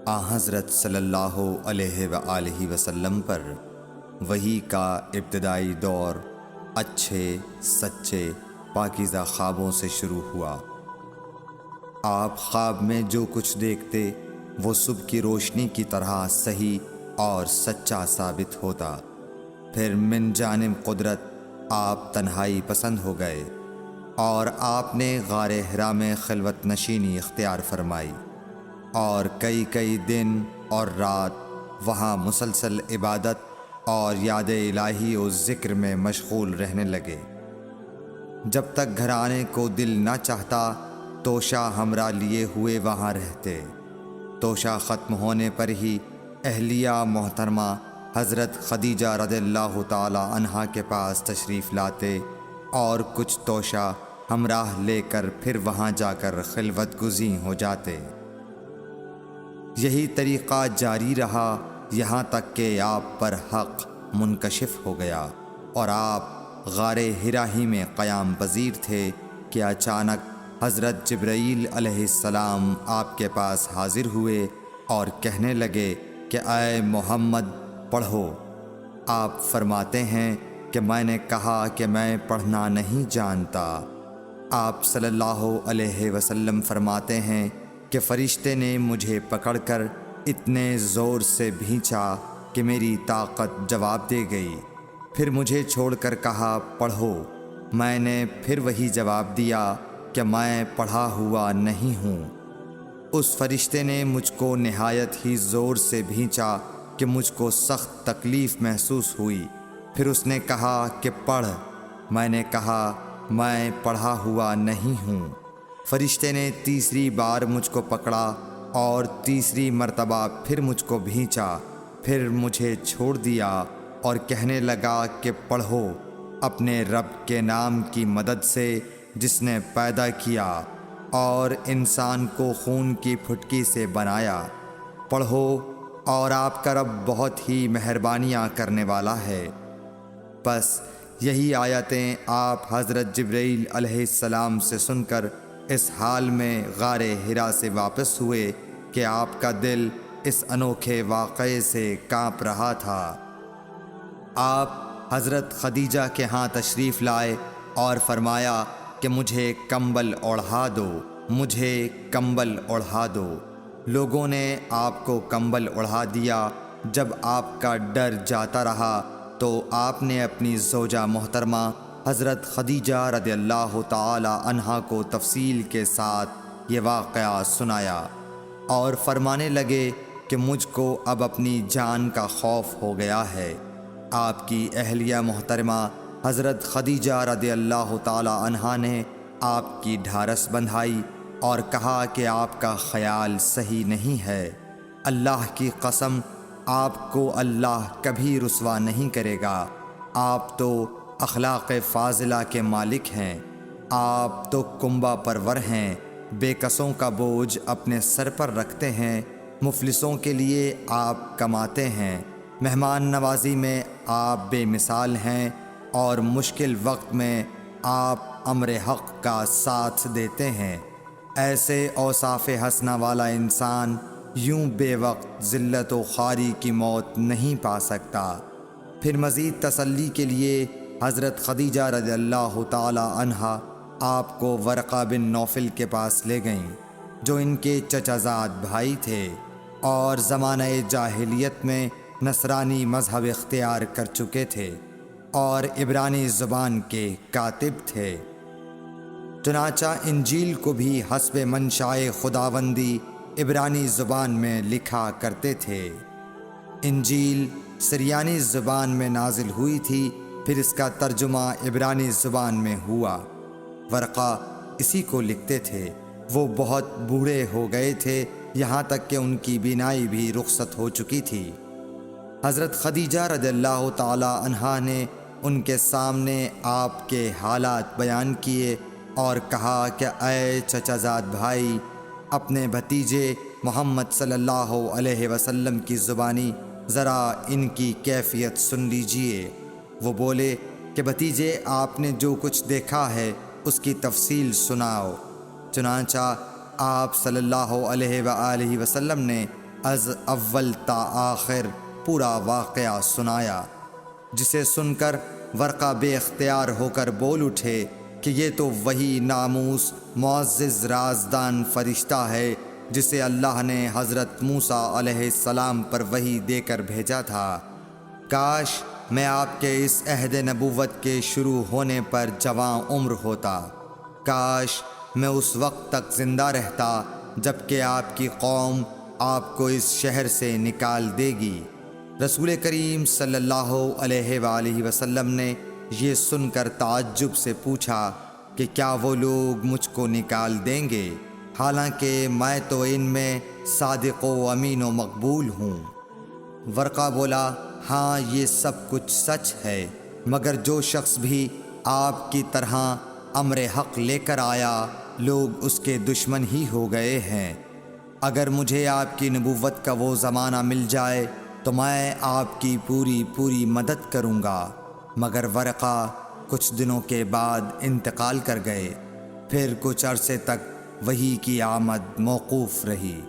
حضرت صلی اللہ علیہ وآلہ وسلم پر وحی کا ابتدائی دور اچھے سچے پاکیزہ خوابوں سے شروع ہوا۔ آپ خواب میں جو کچھ دیکھتے وہ صبح کی روشنی کی طرح صحیح اور سچا ثابت ہوتا۔ پھر من جانب قدرت آپ تنہائی پسند ہو گئے اور آپ نے غار حرا میں خلوت نشینی اختیار فرمائی اور کئی دن اور رات وہاں مسلسل عبادت اور یاد الہی و ذکر میں مشغول رہنے لگے۔ جب تک گھر آنے کو دل نہ چاہتا توشہ ہمراہ لیے ہوئے وہاں رہتے۔ توشہ ختم ہونے پر ہی اہلیہ محترمہ حضرت خدیجہ رضی اللہ تعالی عنہا کے پاس تشریف لاتے اور کچھ توشہ ہمراہ لے کر پھر وہاں جا کر خلوت گزین ہو جاتے۔ یہی طریقہ جاری رہا یہاں تک کہ آپ پر حق منکشف ہو گیا اور آپ غار حرا ہی میں قیام پذیر تھے کہ اچانک حضرت جبرائیل علیہ السلام آپ کے پاس حاضر ہوئے اور کہنے لگے کہ اے محمد پڑھو۔ آپ فرماتے ہیں کہ میں نے کہا کہ میں پڑھنا نہیں جانتا۔ آپ صلی اللہ علیہ وسلم فرماتے ہیں کہ فرشتے نے مجھے پکڑ کر اتنے زور سے بھینچا کہ میری طاقت جواب دے گئی۔ پھر مجھے چھوڑ کر کہا پڑھو۔ میں نے پھر وہی جواب دیا کہ میں پڑھا ہوا نہیں ہوں۔ اس فرشتے نے مجھ کو نہایت ہی زور سے بھینچا کہ مجھ کو سخت تکلیف محسوس ہوئی۔ پھر اس نے کہا کہ پڑھ۔ میں نے کہا میں پڑھا ہوا نہیں ہوں۔ فرشتے نے تیسری بار مجھ کو پکڑا اور تیسری مرتبہ پھر مجھ کو بھینچا۔ پھر مجھے چھوڑ دیا اور کہنے لگا کہ پڑھو اپنے رب کے نام کی مدد سے جس نے پیدا کیا اور انسان کو خون کی پھٹکی سے بنایا۔ پڑھو اور آپ کا رب بہت ہی مہربانیاں کرنے والا ہے۔ بس یہی آیتیں آپ حضرت جبرائیل علیہ السلام سے سن کر اس حال میں غار حرا سے واپس ہوئے کہ آپ کا دل اس انوکھے واقعے سے کانپ رہا تھا۔ آپ حضرت خدیجہ کے ہاں تشریف لائے اور فرمایا کہ مجھے کمبل اوڑھا دو، مجھے کمبل اوڑھا دو۔ لوگوں نے آپ کو کمبل اوڑھا دیا۔ جب آپ کا ڈر جاتا رہا تو آپ نے اپنی زوجہ محترمہ حضرت خدیجہ رضی اللہ تعالی عنہا کو تفصیل کے ساتھ یہ واقعہ سنایا اور فرمانے لگے کہ مجھ کو اب اپنی جان کا خوف ہو گیا ہے۔ آپ کی اہلیہ محترمہ حضرت خدیجہ رضی اللہ تعالی عنہا نے آپ کی ڈھارس بندھائی اور کہا کہ آپ کا خیال صحیح نہیں ہے۔ اللہ کی قسم آپ کو اللہ کبھی رسوا نہیں کرے گا۔ آپ تو اخلاق فاضلہ کے مالک ہیں۔ آپ تو کنبہ پرور ہیں، بے کسوں کا بوجھ اپنے سر پر رکھتے ہیں، مفلسوں کے لیے آپ کماتے ہیں، مہمان نوازی میں آپ بے مثال ہیں اور مشکل وقت میں آپ امر حق کا ساتھ دیتے ہیں۔ ایسے اوصاف حسنہ والا انسان یوں بے وقت ذلت و خواری کی موت نہیں پا سکتا۔ پھر مزید تسلی کے لیے حضرت خدیجہ رضی اللہ تعالی عنہا آپ کو ورقہ بن نوفل کے پاس لے گئیں جو ان کے چچا زاد بھائی تھے اور زمانہ جاہلیت میں نصرانی مذہب اختیار کر چکے تھے اور عبرانی زبان کے کاتب تھے۔ چنانچہ انجیل کو بھی حسب منشائے خداوندی عبرانی زبان میں لکھا کرتے تھے۔ انجیل سریانی زبان میں نازل ہوئی تھی، پھر اس کا ترجمہ عبرانی زبان میں ہوا۔ ورقہ اسی کو لکھتے تھے۔ وہ بہت بوڑھے ہو گئے تھے، یہاں تک کہ ان کی بینائی بھی رخصت ہو چکی تھی۔ حضرت خدیجہ رضی اللہ تعالی عنہا نے ان کے سامنے آپ کے حالات بیان کیے اور کہا کہ اے چچا زاد بھائی، اپنے بھتیجے محمد صلی اللہ علیہ وسلم کی زبانی ذرا ان کی کیفیت سن لیجئے۔ وہ بولے کہ بھتیجے آپ نے جو کچھ دیکھا ہے اس کی تفصیل سناؤ۔ چنانچہ آپ صلی اللہ علیہ وآلہ وسلم نے از اول تا آخر پورا واقعہ سنایا، جسے سن کر ورقہ بے اختیار ہو کر بول اٹھے کہ یہ تو وہی ناموس معزز رازدان فرشتہ ہے جسے اللہ نے حضرت موسیٰ علیہ السلام پر وحی دے کر بھیجا تھا۔ کاش میں آپ کے اس عہد نبوت کے شروع ہونے پر جواں عمر ہوتا، کاش میں اس وقت تک زندہ رہتا جب کہ آپ کی قوم آپ کو اس شہر سے نکال دے گی۔ رسول کریم صلی اللہ علیہ وآلہ وسلم نے یہ سن کر تعجب سے پوچھا کہ کیا وہ لوگ مجھ کو نکال دیں گے، حالانکہ میں تو ان میں صادق و امین و مقبول ہوں۔ ورقہ بولا، ہاں یہ سب کچھ سچ ہے، مگر جو شخص بھی آپ کی طرح امر حق لے کر آیا لوگ اس کے دشمن ہی ہو گئے ہیں۔ اگر مجھے آپ کی نبوت کا وہ زمانہ مل جائے تو میں آپ کی پوری مدد کروں گا، مگر ورقہ کچھ دنوں کے بعد انتقال کر گئے۔ پھر کچھ عرصے تک وحی کی آمد موقوف رہی۔